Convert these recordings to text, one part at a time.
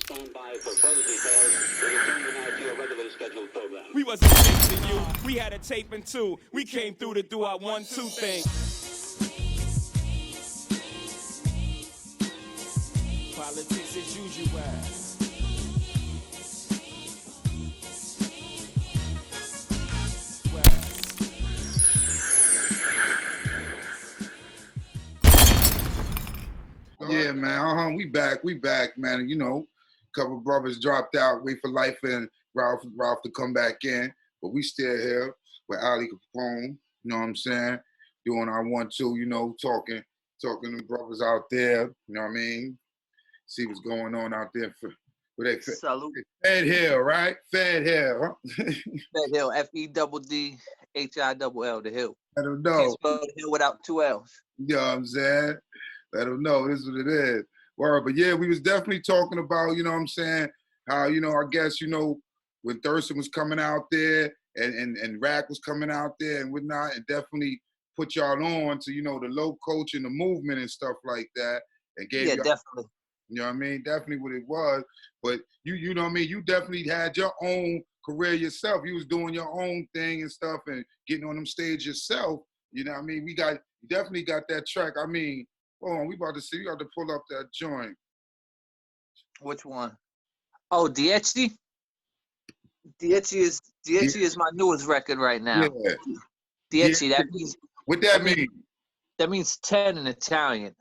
stand by for further details. We return tonight to your regularly scheduled program. We wasn't chasing you. We had a taping too. We came through to do our 1-2 thing. Politics as usual. Yeah, man. We back, man. You know, a couple brothers dropped out, wait for Life and Ralph to come back in, but we still here with Ali Capone. You know what I'm saying? Doing our 1-2. You know, talking to brothers out there. You know what I mean? See what's going on out there for. Salute. Fedd Hill, right? Fedd Hill. Huh? Fedd Hill, F-E-D-D-H-I-L-L, the Hill. I don't know. Can't spell the Hill without 2 L's. You know what I'm saying? I don't know. This is what it is. Word. But yeah, we was definitely talking about, you know what I'm saying, how, you know, I guess, you know, when Thurston was coming out there and Rack was coming out there and whatnot, and definitely put y'all on to, you know, the low coach and the movement and stuff like that. And gave y'all, definitely. You know what I mean? Definitely what it was. But you know what I mean? You definitely had your own career yourself. You was doing your own thing and stuff and getting on them stage yourself. You know what I mean? You definitely got that track. I mean, hold on, we about to see. You got to pull up that joint. Which one? Oh, Dieci? Dieci is my newest record right now. Yeah. Dieci, that means... What that mean? That means 10 in Italian.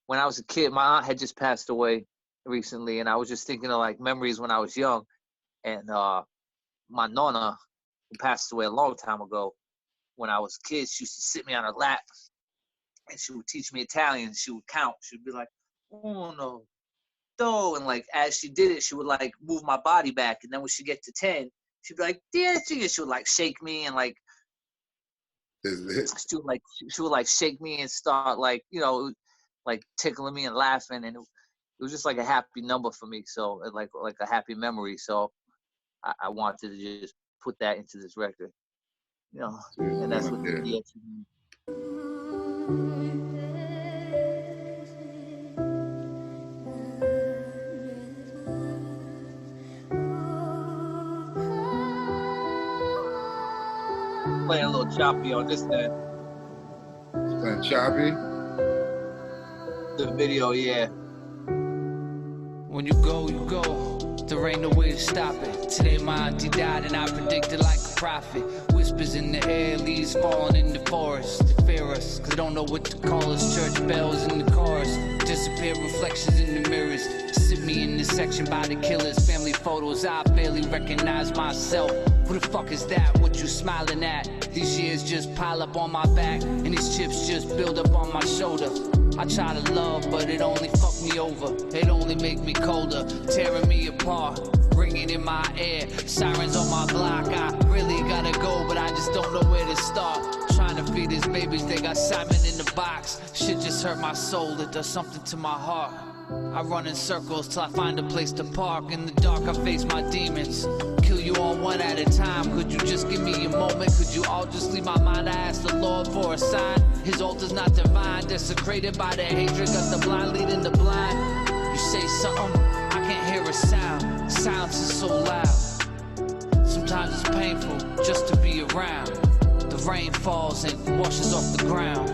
When I was a kid, my aunt had just passed away recently, and I was just thinking of like memories when I was young. And my nonna, who passed away a long time ago, when I was a kid, she used to sit me on her lap, and she would teach me Italian. She would count. She'd be like, uno, do, and like as she did it, she would like move my body back. And then when she get to 10, she'd be like, 10, and she would like shake me and like she would like shake me and start like, you know, like tickling me and laughing, and it was just like a happy number for me. So like a happy memory. So I wanted to just put that into this record, you know, and that's what the DX means. Playing a little choppy on this then. Playing choppy? The video, yeah. When you go, you go. There ain't no way to stop it. Today my auntie died and I predicted like a prophet. Whispers in the air, leaves falling in the forest. They fear us, cause they don't know what to call us. Church bells in the cars, disappear reflections in the mirrors. Sit me in this section by the killers. Family photos, I barely recognize myself. Who the fuck is that? What you smiling at? These years just pile up on my back, and these chips just build up on my shoulder. I try to love, but it only fucked me over. It only make me colder, tearing me apart, ringing in my ear. Sirens on my block, I really gotta go, but I just don't know where to start. Trying to feed these babies, they got Simon in the box. Shit just hurt my soul, it does something to my heart. I run in circles till I find a place to park. In the dark, I face my demons. Kill you on one at a time. Could you just give me a moment? Could you all just leave my mind? I ask the Lord for a sign. His altar's not divine, desecrated by the hatred. Got the blind leading the blind. You say something, I can't hear a sound. Silence is so loud. Sometimes it's painful just to be around. The rain falls and washes off the ground.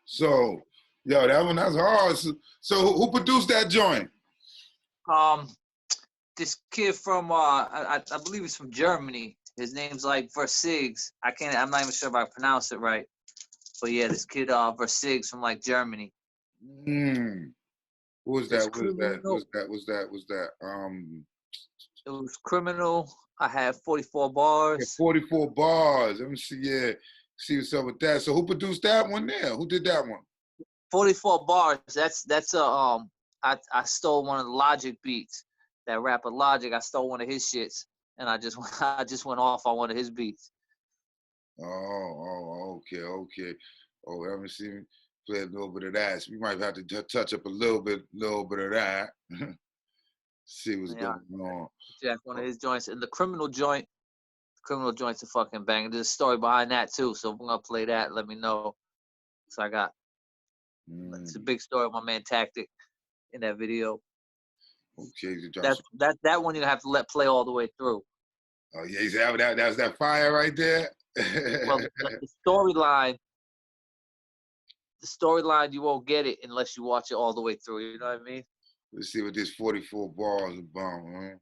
So, yo, that's hard. So who produced that joint? This kid from I believe he's from Germany. His name's like Versigs. I'm not even sure if I pronounce it right. But yeah, this kid Versigs from like Germany. Who was that? It was Criminal. I had 44 bars. Yeah, 44 bars. Let me see. Yeah. See what's up with that. So who produced that one there? Who did that one? 44 bars. That's I stole one of the Logic beats. That rapper Logic, I stole one of his shits, and I just went off on one of his beats. Okay. Oh, let me see. Play a little bit of that. So we might have to touch up a little bit of that. See what's going on. Jack, one of his joints, and the Criminal joint's a fucking banger. There's a story behind that too, so if we're gonna play that, let me know. So I got It's a big story. My man Tactic in that video. Okay, That one you have to let play all the way through. Oh yeah, he's having that's that fire right there. Well, the storyline, you won't get it unless you watch it all the way through. You know what I mean? Let's see what this 44 bars is about, man.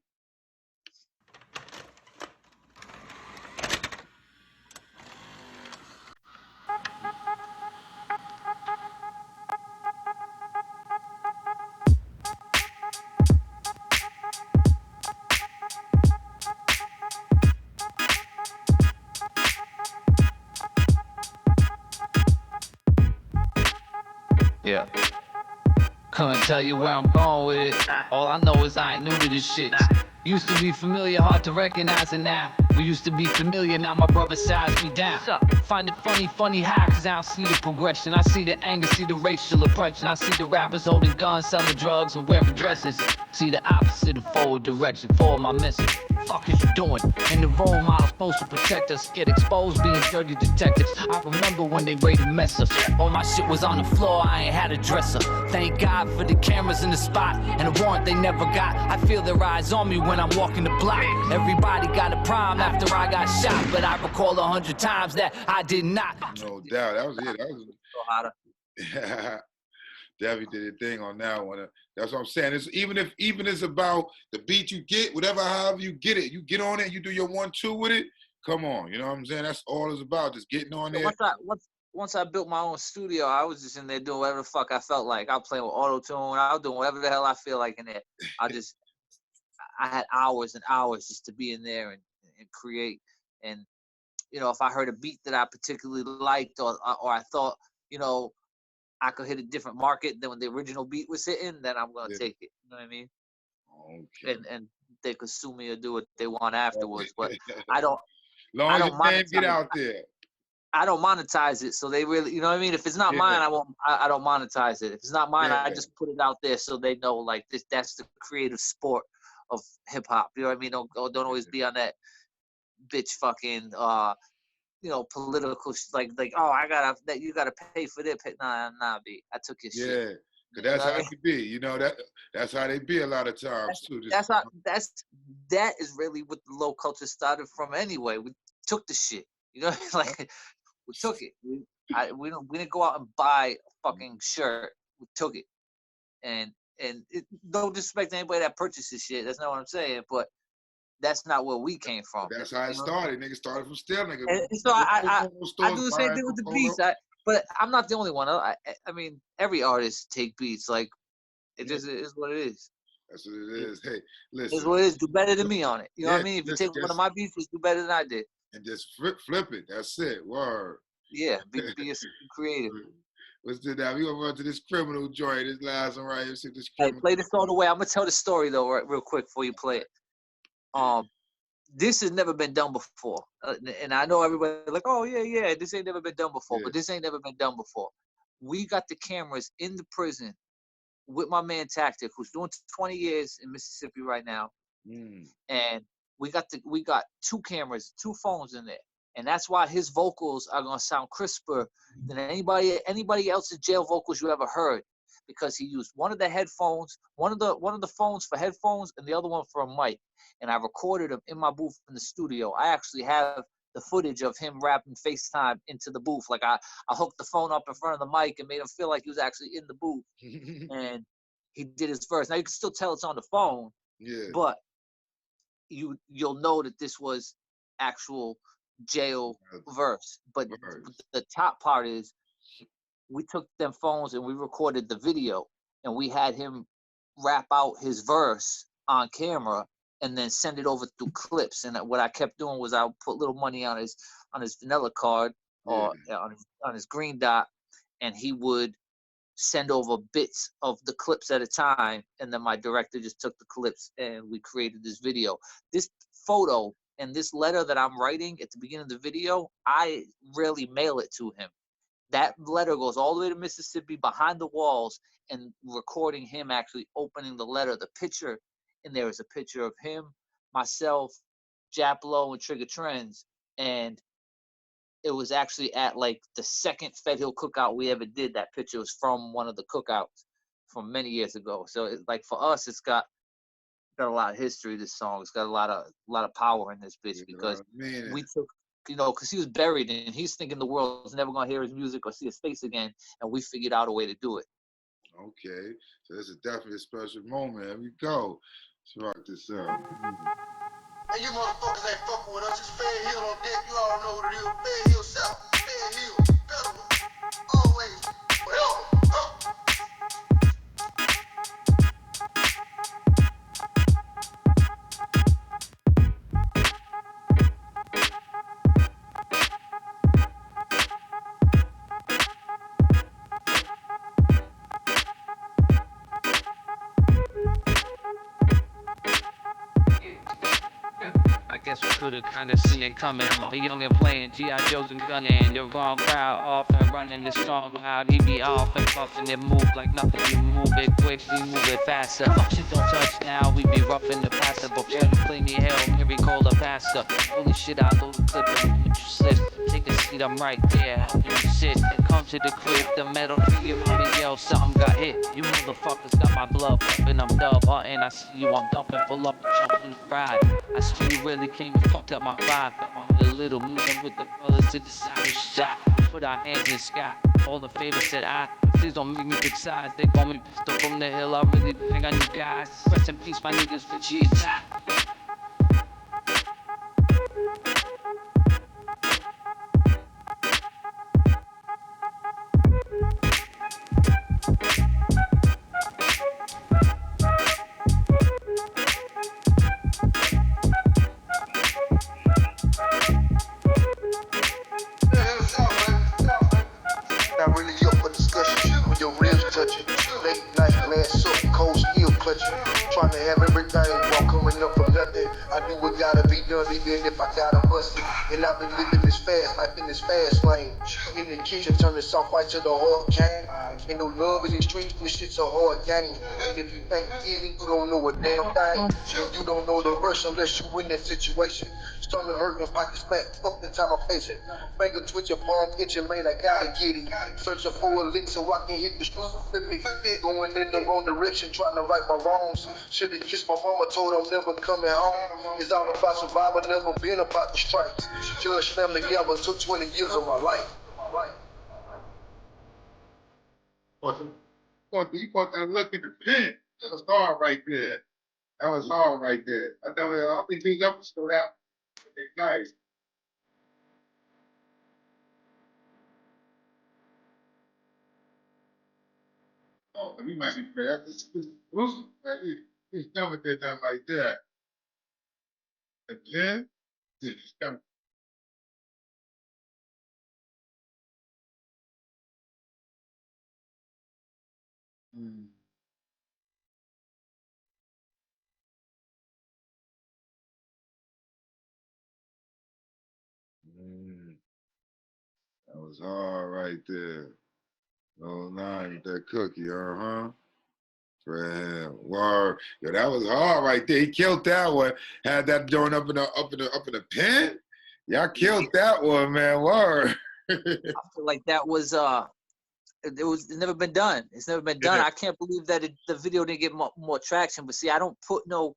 Yeah. Couldn't tell you where I'm going with it. All I know is I ain't new to this shit. Used to be familiar, hard to recognize it now. We used to be familiar, now my brother sized me down. Find it funny how, cause I don't see the progression. I see the anger, see the racial oppression. I see the rappers holding guns, selling drugs, and wearing dresses. See the opposite of forward direction, forward my message. Fuck is you doing? In the role model supposed to protect us, get exposed being dirty detectives. I remember when they raided mess us. All my shit was on the floor, I ain't had a dresser. Thank God for the cameras in the spot and the warrant they never got. I feel their eyes on me when I'm walking the block. Everybody got a prime after I got shot, but I recall 100 times that I did not. No doubt, that was it. That was Debbie did a thing on that one. That's what I'm saying. It's even it's about the beat you get, however you get it, you get on it, you do your 1-2 with it. Come on, you know what I'm saying? That's all it's about, just getting on there. Once I built my own studio, I was just in there doing whatever the fuck I felt like. I was playing with auto-tune. I was doing whatever the hell I feel like in there. I had hours and hours just to be in there and create. And, you know, if I heard a beat that I particularly liked or I thought, you know, I could hit a different market than when the original beat was hitting, then I'm going to take it. You know what I mean? Okay. And they could sue me or do what they want afterwards. But I don't monetize get out there. I don't monetize it, so they really, you know what I mean? If it's not mine, I don't monetize it. If it's not mine, I just put it out there so they know, like, that's the creative sport of hip hop. You know what I mean? Don't always be on that bitch fucking you know, political like oh, you gotta pay for this. Nah, B. I took your shit. Yeah, cause that's how it be. You know that's how they be a lot of times too. That is really what the low culture started from anyway. We took the shit. You know, like we took it. We didn't go out and buy a fucking shirt. We took it, and no disrespect to anybody that purchases shit. That's not what I'm saying, but that's not where we came from. That's how it started. Niggas started from still, nigga. And so I do the same thing with the beats. But I'm not the only one. I mean, every artist take beats. Like, it just is what it is. That's what it is. Hey, listen. It's what it is. Do better than me on it. You know what I mean? If you take one of my beats, just do better than I did. And just flip it. That's it. Word. Yeah, be creative. Let's do that. We gonna run to this criminal joint. This last one right here. See this criminal. Hey, play this all the way. I'm gonna tell the story though, real quick before you play it. This has never been done before, and I know everybody like, oh yeah, this ain't never been done before, but this ain't never been done before. We got the cameras in the prison with my man Tactic, who's doing 20 years in Mississippi right now, and we got 2 cameras, 2 phones in there, and that's why his vocals are gonna sound crisper than anybody else's jail vocals you ever heard, because he used one of the headphones, one of the phones for headphones, and the other one for a mic. And I recorded him in my booth in the studio. I actually have the footage of him rapping FaceTime into the booth. Like I hooked the phone up in front of the mic and made him feel like he was actually in the booth. And he did his verse. Now you can still tell it's on the phone, but you'll know that this was actual jail verse. But the top part is we took them phones and we recorded the video, and we had him rap out his verse on camera and then send it over through clips. And what I kept doing was I would put little money on his vanilla card or on his green dot, and he would send over bits of the clips at a time. And then my director just took the clips and we created this video. This photo and this letter that I'm writing at the beginning of the video, I rarely mail it to him. That letter goes all the way to Mississippi behind the walls and recording him actually opening the letter. The picture in there is a picture of him, myself, Japlo, and Trigger Trends. And it was actually at like the second Fedd Hill cookout we ever did. That picture was from one of the cookouts from many years ago. So it's like for us, it's got a lot of history. This song, it's got a lot of power in this bitch because we took, you know, because he was buried and he's thinking the world's never gonna hear his music or see his face again, and we figured out a way to do it. Okay, so this is definitely a special moment. Here we go. Let's rock this out. And you motherfuckers ain't fucking with us. It's Fedd Hill on deck. You all know what it is. Fedd Hill South. Fedd Hill. Better. Always. Forever. I guess we could've kinda seen it coming. A young and playing G.I. Joes and gunning. The wrong crowd off and running the strong crowd. He be off and puffing and move like nothing. You move it quick, we move it faster. Shit don't touch now, we be roughing the passer. But you play me hell, Mary call the pastor. Holy shit, I load the clip and you slip. Take a seat, I'm right there. Helping you sit and come to the crib. The metal figure mommy yell, something got hit. You motherfuckers got my blood pumping, I'm dub. And I see you, I'm dumping full up and jumping the fried. I see you really came and fucked up my vibe. A little moving with the colors to the side of shot. Put our hands in the sky. All the favors said please don't make me pick sides. They call me pistol from the hill. I really think I need guys. Rest in peace, my niggas for cheese. Not really up for discussion when your ribs touching. Late night glass up, cold steel clutching. Trying to have everything while coming up from nothing. I do what gotta be done even if I gotta bust it. And I've been living this fast life in this fast lane. In the kitchen turning soft white to the hurricane. Ain't no love in these streets, this shit's a hard game. And if you think you don't know a damn thing. You don't know the verse unless you in that situation. Stomach hurting, pockets flat, fuck the time I face it. Finger twitching, palm itching, man, I gotta get it. Searching for a lick so I can hit the street. Flip going in the wrong direction, trying to right my wrongs. Should've kissed my mama, told I'm never coming home. It's all about survival, never been about the strikes. Judge them together, took 20 years of my life. You put that look in the pen. That was hard right there. That was hard right there. I know all these things up still out. They're nice. Oh, we might be fair. He's never did that like that. And then, this is coming. That was hard right there. No line with that cookie, Word. Yo, that was hard right there. He killed that one. Had that joint up in the pen. Y'all killed that one, man. Word. I feel like that was it's never been done. It's never been done. I can't believe that the video didn't get more traction. But see, I don't put no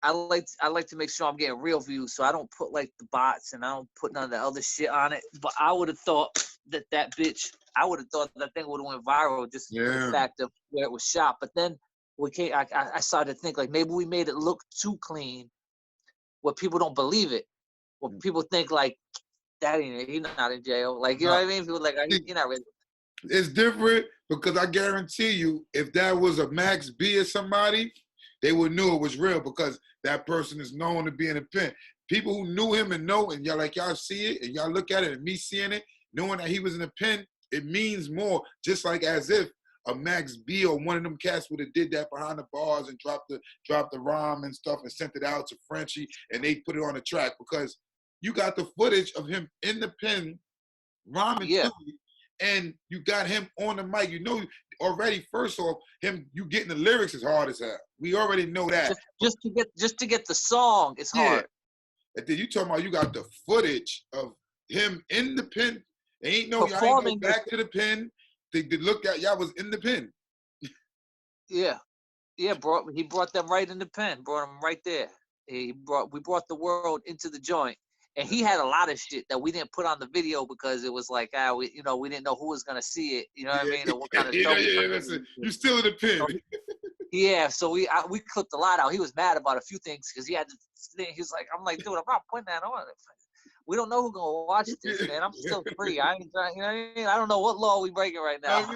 I like to make sure I'm getting real views, so I don't put like the bots and I don't put none of the other shit on it. But I would have thought that thing would have went viral just for the fact of where it was shot. But then I started to think like maybe we made it look too clean, where people don't believe it, where people think like that he's not in jail, like you know what I mean? People like you're not really. It's different because I guarantee you, if that was a Max B or somebody, they would knew it was real because that person is known to be in a pen. People who knew him and know, and y'all see it, and y'all look at it, and me seeing it, knowing that he was in a pen, it means more. Just like as if a Max B or one of them cats would have did that behind the bars and dropped the rhyme and stuff and sent it out to Frenchie, and they put it on the track because you got the footage of him in the pen rhyming to you, and you got him on the mic. You know already, first off, you getting the lyrics is hard as hell. We already know that. Just to get the song is hard. And then you talking about you got the footage of him in the pen. Ain't no, y'all ain't go Performing back to the pen. They look at y'all was in the pen. Yeah, he brought them right in the pen, brought them right there. We brought the world into the joint, and he had a lot of shit that we didn't put on the video because it was like, we didn't know who was gonna see it, you know what I mean, or what kind of show. Listen, you still in the pen. So we clipped a lot out. He was mad about a few things because he had to. He was like, I'm like, dude, I'm not putting that on. We don't know who's gonna watch this, man. I'm still free. I ain't trying, you know what I mean? I don't know what law we breaking right now.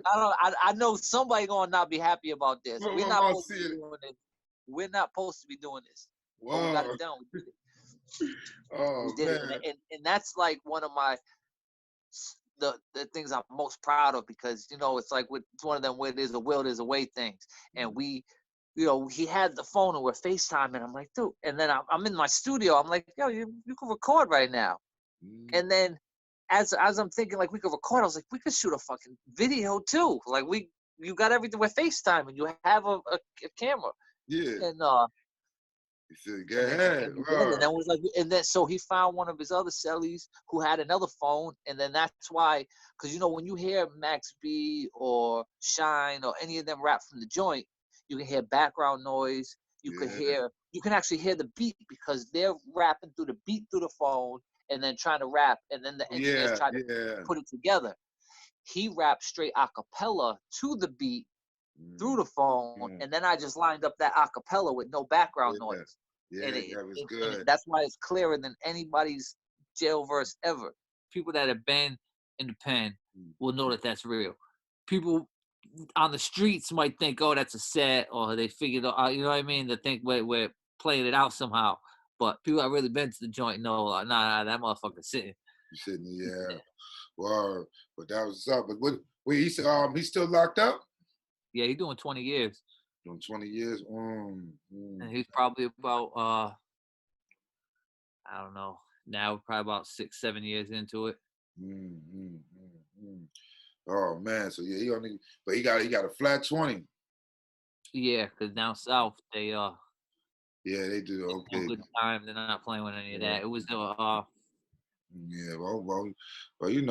I know somebody gonna not be happy about this. We're not supposed to be doing this. We're not supposed to be doing this. But we got it done. We did it. Oh, we did man. it. And that's like one of my the things I'm most proud of, because it's like it's one of them where there's a will, there's a way things. And we, he had the phone and we're FaceTiming. I'm like, dude. And then I'm in my studio. I'm like, yo, you can record right now. And then as I'm thinking, like, we could record, I was like, we could shoot a fucking video too. Like, you got everything. We're FaceTiming. You have a camera. Yeah. And he said, go ahead. And then so he found one of his other cellies who had another phone, and then that's why, because when you hear Max B or Shine or any of them rap from the joint, you can hear background noise. You can actually hear the beat, because they're rapping through the beat through the phone and then trying to rap, and then the engineers try to put it together. He rapped straight a cappella to the beat through the phone, and then I just lined up that a cappella with no background noise. Yeah, that was good. And that's why it's clearer than anybody's jail verse ever. People that have been in the pen will know that that's real. People on the streets might think, oh, that's a set, or they figured out, you know what I mean? They think we're playing it out somehow. But people that really been to the joint know, nah, that motherfucker's sitting. Yeah. Well, but that was up. But he's still locked up? Yeah, he's doing 20 years. Doing 20 years? And he's probably about, I don't know, now probably about 6-7 years into it. Oh man, so yeah, he got a flat 20. Yeah, because down south they they do okay. Good time. They're not playing with any of that. It was yeah, well, we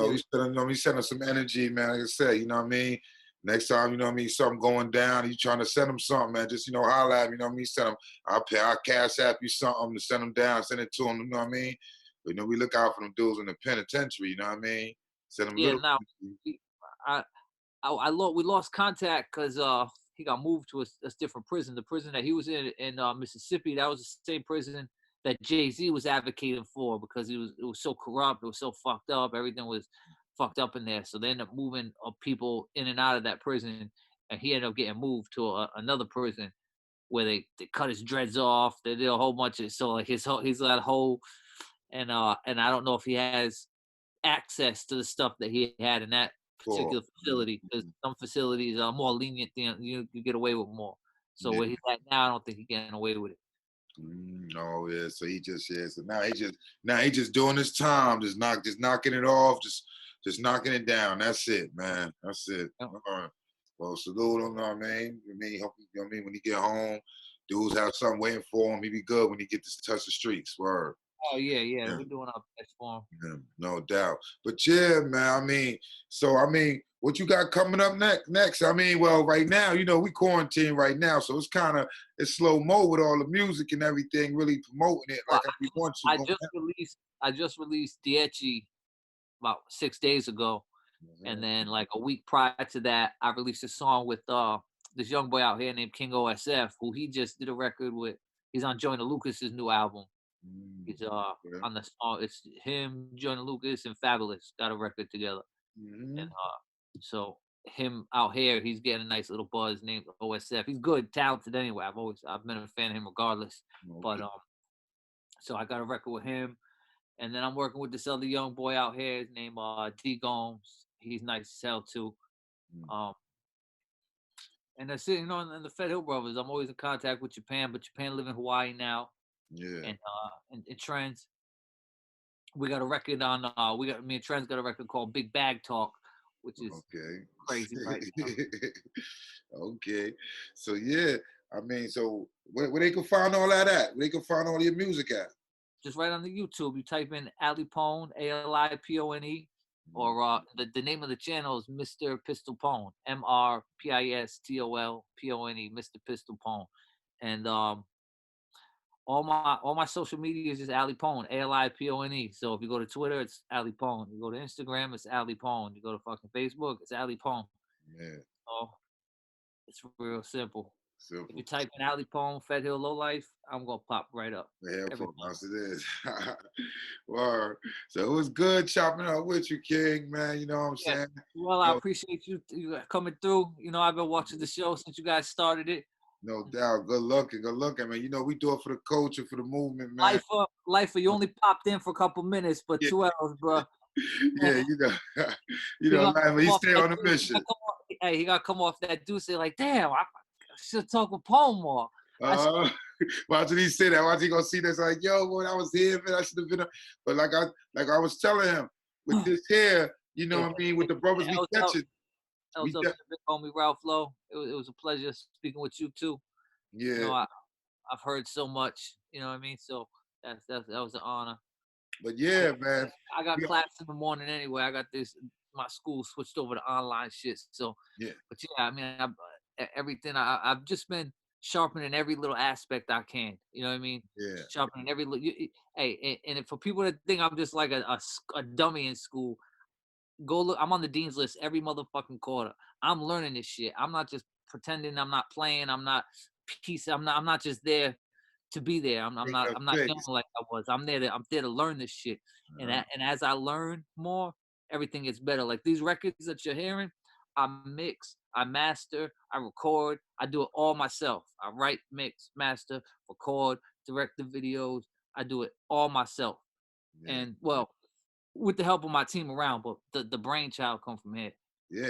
sending some energy, man. Like I said, you know what I mean. Next time, you know what I mean, something going down, you trying to send them something, man. Just holler at me, you know what I mean. Send them. I'll cash app you something to send them down, send it to them, you know what I mean. But we look out for them dudes in the penitentiary, you know what I mean. Send them. Yeah, now we lost contact because he got moved to a different prison. The prison that he was in Mississippi, that was the same prison that Jay-Z was advocating for, because it was so corrupt, it was so fucked up, everything was fucked up in there. So they ended up moving people in and out of that prison, and he ended up getting moved to another prison where they cut his dreads off. They did a whole bunch of, so like he's got a whole, and I don't know if he has access to the stuff that he had in that particular facility, because some facilities are more lenient than you get away with more. So where he's at now, I don't think he's getting away with it. No, yeah. So so now he just doing his time, just knocking it off, just knocking it down. That's it, man. That's it. Yep. Well, salute him, you know what I mean? Hope, you know what I mean, when he get home, dudes have something waiting for him. He be good when he get to touch the streets. Word. Oh yeah. We're doing our best for him. Yeah, no doubt. But yeah, man, what you got coming up next? I mean, well, right now, we quarantine right now, so it's slow mo with all the music and everything, really promoting it like we want to. I just released Dieci about 6 days ago. And then like a week prior to that, I released a song with this young boy out here named King OSF, who he just did a record with. He's on Joyner Lucas's new album. He's on the song. It's him, Joyner Lucas, and Fabulous got a record together. And so him out here, he's getting a nice little buzz named OSF. He's good, talented anyway. I've been a fan of him regardless. Okay. But so I got a record with him. And then I'm working with this other young boy out here. His name D Gomes. He's nice as hell too. And that's it. And the Fedd Hill brothers. I'm always in contact with Japan, but Japan live in Hawaii now. Yeah. And Trends. We got a record on. Me and Trends got a record called Big Bag Talk, which is crazy right now. Okay. So yeah. I mean, so where they can find all that at? Where they can find all your music at? Just right on the YouTube, you type in Alipone, Alipone, or the name of the channel is MrPistolpone, MrPistolpone, MrPistolpone, and all my social media is just Alipone, Alipone. So if you go to Twitter, it's Alipone. You go to Instagram, it's Alipone. You go to fucking Facebook, it's Alipone. Yeah. So it's real simple. Simple. If you type in Alipone, Fedd Hill LoLife, I'm gonna pop right up. Yeah, it is. Word. So it was good chopping up with you, King, man. You know what I'm saying? Well, I appreciate you coming through. You know, I've been watching the show since you guys started it. No doubt. Good looking, man. You know, we do it for the culture, for the movement, man. Lifer, you only popped in for a couple minutes, but 2 hours, bro. Yeah, you know, Lifer, he stay on the mission. He gotta come off that deuce. Like, damn, I should talk with Pone more. Watch he say that. Watch he gonna see this like, yo, boy, I was here, man. I should have been. But like I was telling him, with this here, you know what I mean, with the brothers we catching. Big homie Ralph Lowe. It was a pleasure speaking with you too. Yeah. You know, I've heard so much. You know what I mean. So that was an honor. But yeah, man. I got class in the morning anyway. I got my school switched over to online shit. So yeah. But yeah, I mean, everything. I've just been sharpening every little aspect I can. You know what I mean? Yeah. Sharpening every little. Hey, and for people that think I'm just like a dummy in school, go look. I'm on the dean's list every motherfucking quarter. I'm learning this shit. I'm not just pretending. I'm not playing. I'm not piece. I'm not just there to be there. I'm not young like I was. I'm there to learn this shit. And as I learn more, everything gets better. Like these records that you're hearing, I mix, I master, I record, I do it all myself. I write, mix, master, record, direct the videos. I do it all myself. Yeah. And well, with the help of my team around, but the brainchild come from here. Yeah,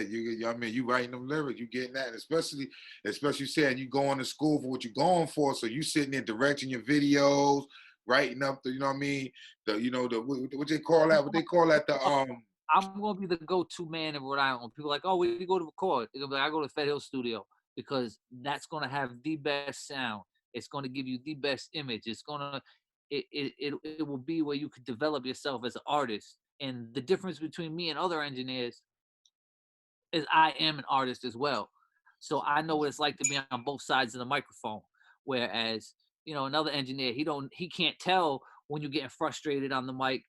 I mean, you writing them lyrics, you getting that, especially saying you going to school for what you're going for. So you sitting there directing your videos, writing up the, you know what I mean, what they call that? What they call that? I'm gonna be the go-to man in Rhode Island. People are like, oh, where do you go to record? They're gonna be like, I go to Fedd Hill Studio because that's gonna have the best sound. It's gonna give you the best image. It's gonna it will be where you could develop yourself as an artist. And the difference between me and other engineers is I am an artist as well. So I know what it's like to be on both sides of the microphone. Whereas, another engineer, he can't tell when you're getting frustrated on the mic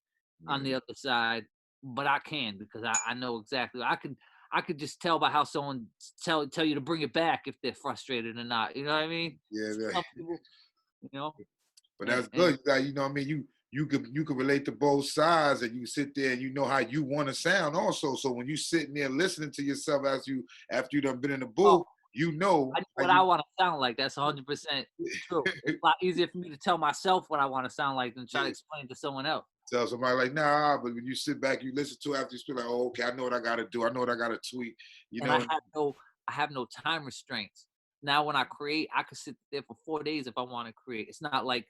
on the other side, but I can because I know exactly. I could just tell by how someone tell you to bring it back if they're frustrated or not. You know what I mean? Yeah. Some people, But that's good. You know what I mean? You could relate to both sides, and you sit there and you know how you want to sound also. So when you sitting there listening to yourself after you done been in the booth, you know what I want to sound like. That's 100% true. It's a lot easier for me to tell myself what I want to sound like than try to explain to someone else. Tell somebody like, nah, but when you sit back, you listen to it after you speak, like, oh, okay, I know what I got to do. I know what I got to tweak. I have no time restraints. Now when I create, I could sit there for 4 days if I want to create. It's not like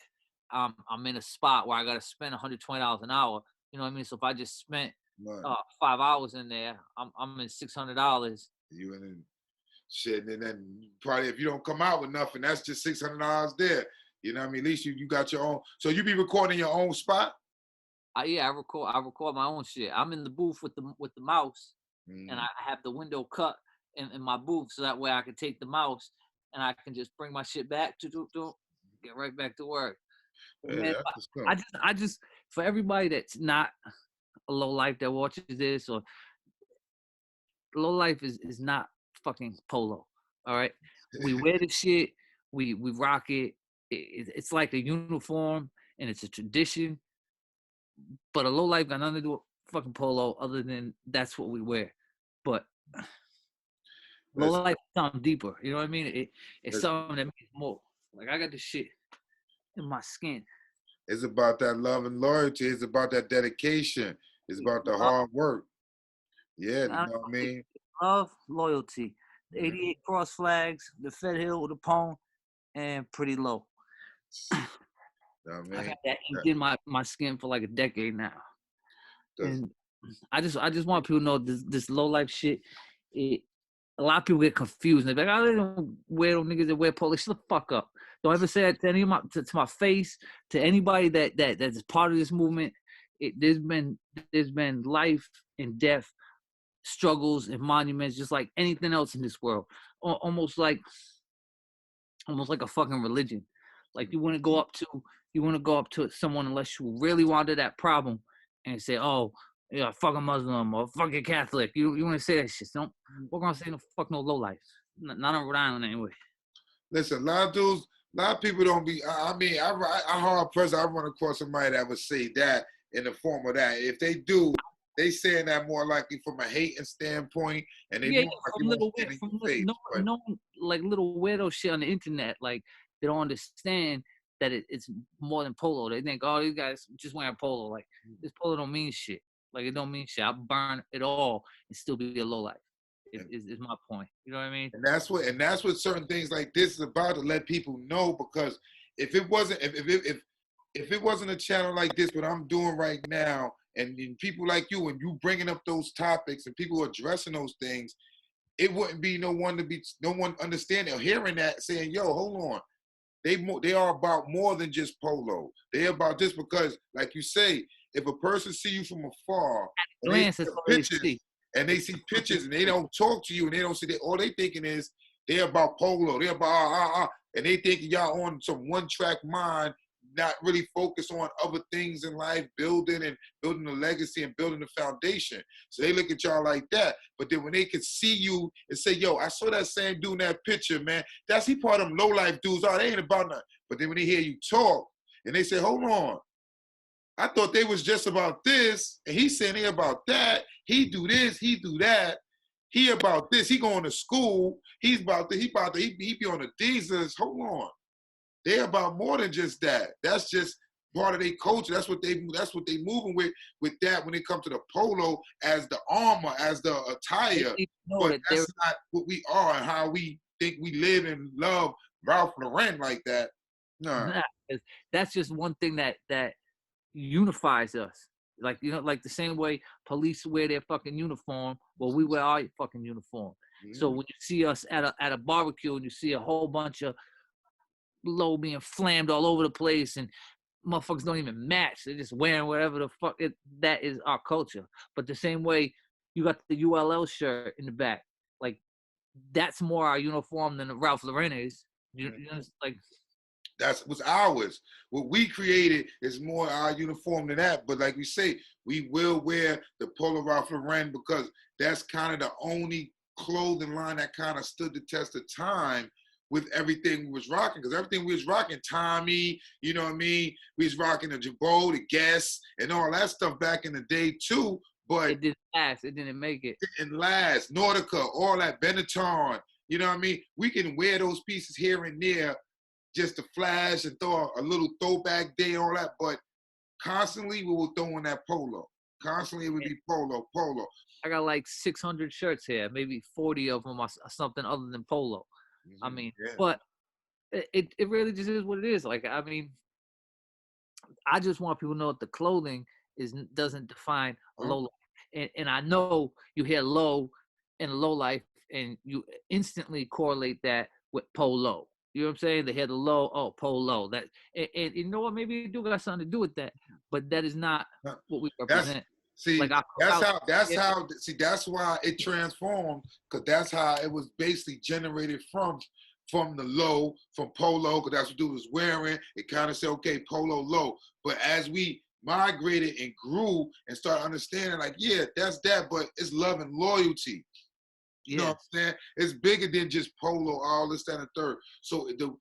I'm in a spot where I got to spend $120 an hour. You know what I mean? So if I just spent 5 hours in there, I'm in $600. You in shit, and then probably if you don't come out with nothing, that's just $600 there. You know what I mean? At least you got your own. So you be recording your own spot? Yeah, I record my own shit. I'm in the booth with the mouse, and I have the window cut in my booth, so that way I can take the mouse and I can just bring my shit back to get right back to work. Yeah, man, I just for everybody that's not a LoLife that watches this, or LoLife is not fucking polo. All right, we wear the shit, we rock it. It's like a uniform and it's a tradition. But a LoLife got nothing to do with fucking polo, other than that's what we wear. But LoLife is something deeper. You know what I mean? It's something that means more. Like I got this shit in my skin. It's about that love and loyalty. It's about that dedication. It's about the hard work. Yeah, you know what I mean? Love, loyalty. The 88 cross flags, the Fedd Hill with the Pone, and Pretty Low. I mean, I got that inked in my skin for like a decade now. And I just want people to know this LoLife shit. a lot of people get confused. They're like, "Oh, they don't wear those niggas that wear polo." Shut the fuck up. Don't ever say that to any of my to my face, to anybody that's part of this movement. There's been life and death, struggles and monuments, just like anything else in this world. Almost like a fucking religion. Like you want to go up to someone unless you really wanted that problem and say, "Oh, yeah, fucking Muslim or fucking Catholic." You want to say that shit. Don't we're gonna say no fuck no LoLifes. Not on Rhode Island anyway. Listen, a lot of people don't be. I mean, I hard pressed. I run across somebody that would say that in the form of that. If they do, they saying that more likely from a hating standpoint, and they more likely from like little weirdo shit on the internet. Like they don't understand that it's more than polo. They think, oh, these guys just wearing polo. Like this polo don't mean shit. Like it don't mean shit. I'll burn it all and still be a low life. Is my point. You know what I mean? And that's what certain things like this is about, to let people know, because if it wasn't a channel like this, what I'm doing right now, and people like you, and you bringing up those topics and people addressing those things, it wouldn't be no one understanding or hearing that saying, yo, hold on. They are about more than just polo. They're about this because, like you say, if a person see you from afar and they see pictures and they don't talk to you and they don't see that, all they thinking is they're about polo. They're about and they thinking y'all on some one-track mind, not really focused on other things in life, building a legacy and building a foundation. So they look at y'all like that. But then when they can see you and say, yo, I saw that same dude in that picture, man. He part of them low-life dudes. Oh, they ain't about nothing. But then when they hear you talk and they say, hold on, I thought they was just about this, and he's saying they about that. He do this, he do that. He about this. He going to school. He be on the Jesus. Hold on. They about more than just that. That's just part of their culture. That's what they moving with that when it comes to the polo as the armor, as the attire. But that's not what we are and how we think we live and love Ralph Lauren like that. No. That's just one thing that unifies us. Like, you know, like the same way police wear their fucking uniform, well, we wear our fucking uniform. Mm-hmm. So when you see us at a barbecue and you see a whole bunch of low being flammed all over the place and motherfuckers don't even match, they're just wearing whatever the fuck that is our culture. But the same way you got the ULL shirt in the back, like that's more our uniform than the Ralph Lauren is. You know, like that's what's ours. What we created is more our uniform than that. But like we say, we will wear the Polo Ralph Lauren because that's kind of the only clothing line that kind of stood the test of time with everything we was rocking. Because everything we was rocking, Tommy, you know what I mean? We was rocking the Jabot, the Guess, and all that stuff back in the day too. But it didn't last. It didn't make it. It didn't last. Nautica, all that, Benetton. You know what I mean? We can wear those pieces here and there just to flash and throw a little throwback day and all that, but constantly we were throwing that polo. Constantly it would be polo. I got like 600 shirts here, maybe 40 of them are something other than polo. Mm-hmm. I mean, yeah. But it really just is what it is. Like, I mean, I just want people to know that the clothing doesn't define a low life. And I know you hear low and low life and you instantly correlate that with polo. You know what I'm saying? They had the low, oh, polo. That and you know what? Maybe it do got something to do with that, but that is not what we represent. That's why it transformed, because that's how it was basically generated from the low, from polo, because that's what dude was wearing. It kind of said, okay, polo low. But as we migrated and grew and started understanding, like, yeah, that's that, but it's love and loyalty. You know what I'm saying? It's bigger than just polo, all this, that, and third. So the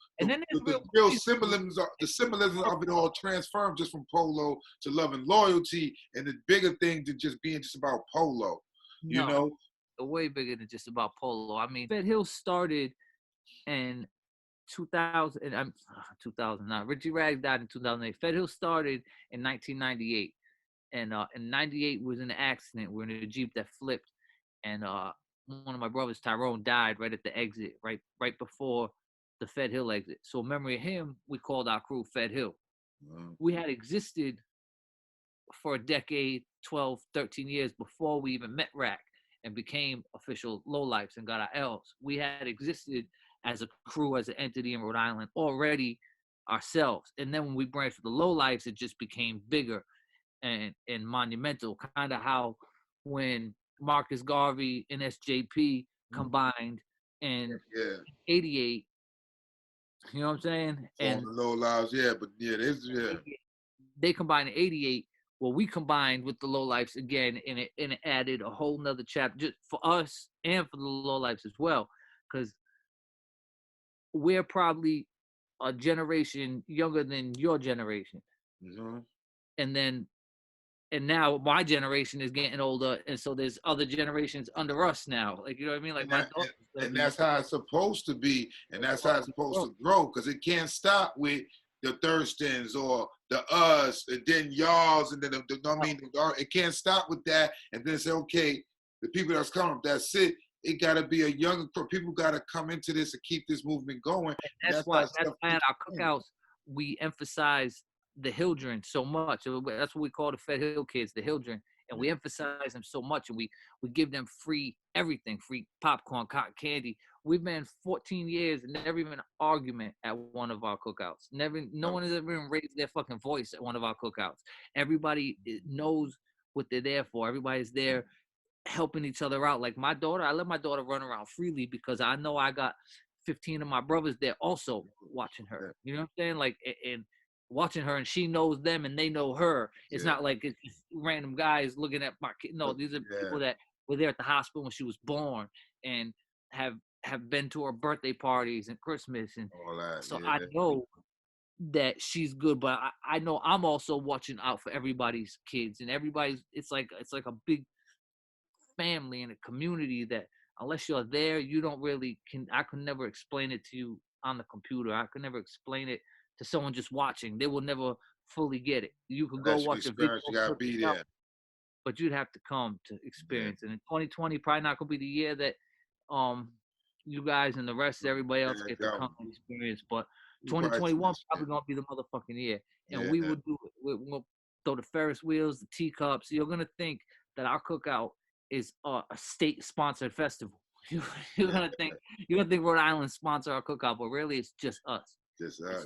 real symbolism of it all transformed just from polo to love and loyalty, and the bigger thing than just being just about polo. You know? Way bigger than just about polo. I mean, Fedd Hill started in 2000. 2009. Richie Raggs died in 2008. Fedd Hill started in 1998, and in '98 was in an accident. We were in a Jeep that flipped, and one of my brothers, Tyrone, died right at the exit, right before the Fedd Hill exit. So in memory of him, we called our crew Fedd Hill. Wow. We had existed for a decade, 12, 13 years before we even met Rack. and became official LoLifes and got our L's. We had existed as a crew, as an entity in Rhode Island already ourselves. And then when we branched with the LoLifes, it just became bigger and monumental, kind of how when Marcus Garvey and SJP combined in 88, you know what I'm saying? And the LoLifes, they combined in 88. Well, we combined with the LoLifes again, and it added a whole nother chapter just for us and for the LoLifes as well, because we're probably a generation younger than your generation. Mm-hmm. And now my generation is getting older, and so there's other generations under us now. Like, you know what I mean? Like, and that's how it's supposed to be, and that's how it's supposed to grow, because it can't stop with the Thurstons or the us, and then y'alls, and then it can't stop with that, and then say, okay, the people that's coming, that's it. It got to be a younger crew. People got to come into this and keep this movement going. And that's why at our cookouts we emphasize the Hildren so much. That's what we call the Fedd Hill kids, the Hildren, and we emphasize them so much, and we give them free everything, free popcorn, cotton candy. We've been 14 years and never even an argument at one of our cookouts. No one has ever even raised their fucking voice at one of our cookouts. Everybody knows what they're there for. Everybody's there helping each other out. Like my daughter, I let my daughter run around freely because I know I got 15 of my brothers there also watching her. You know what I'm saying? Like, and watching her, and she knows them and they know her. It's not like it's just random guys looking at my kid. No, these are people that were there at the hospital when she was born and have been to her birthday parties and Christmas, and all that. So I know that she's good, but I know I'm also watching out for everybody's kids, and everybody's. It's like a big family and a community that unless you're there, you don't really I could never explain it to you on the computer. I could never explain it to someone just watching. They will never fully get it. You could go watch a video, you gotta be there, but you'd have to come to experience. And in 2020, probably not gonna be the year that you guys and the rest of everybody else get to come and experience. But 2021 probably gonna be the motherfucking year. And we will do it. We'll throw the Ferris wheels, the teacups. You're gonna think that our cookout is a state-sponsored festival. You're gonna think Rhode Island sponsor our cookout, but really it's just us. Just us,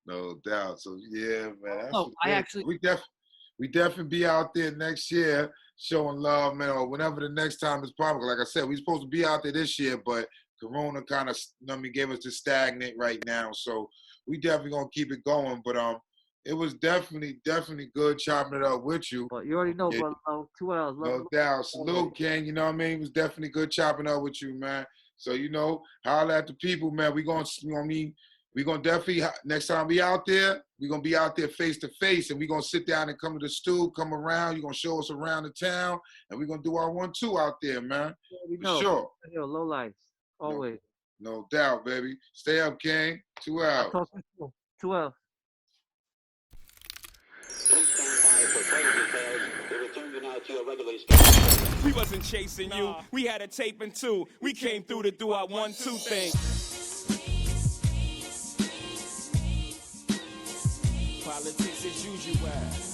no doubt. So yeah, man. We definitely be out there next year showing love, man, or whenever the next time is probably. Like I said, we supposed to be out there this year, but Corona kind of, gave us the stagnant right now. So we definitely gonna keep it going. But it was definitely good chopping it up with you. But you already know, brother. 2 L's. No doubt. Salute, King. You know what I mean? It was definitely good chopping up with you, man. So, holler at the people, man. We gonna definitely, next time we out there, we're gonna be out there face to face, and we're gonna sit down and come to the stew, come around. You're gonna show us around the town, and we're gonna do our 1-2 out there, man. For sure. LoLifes, always. No doubt, baby. Stay up, King. 2 L's. 2 L's. Please stand by for further details. We return you now to your regularly scheduled. We wasn't chasing you. We had a tape and two. We came through to do our 1-2 thing. Politics as usual.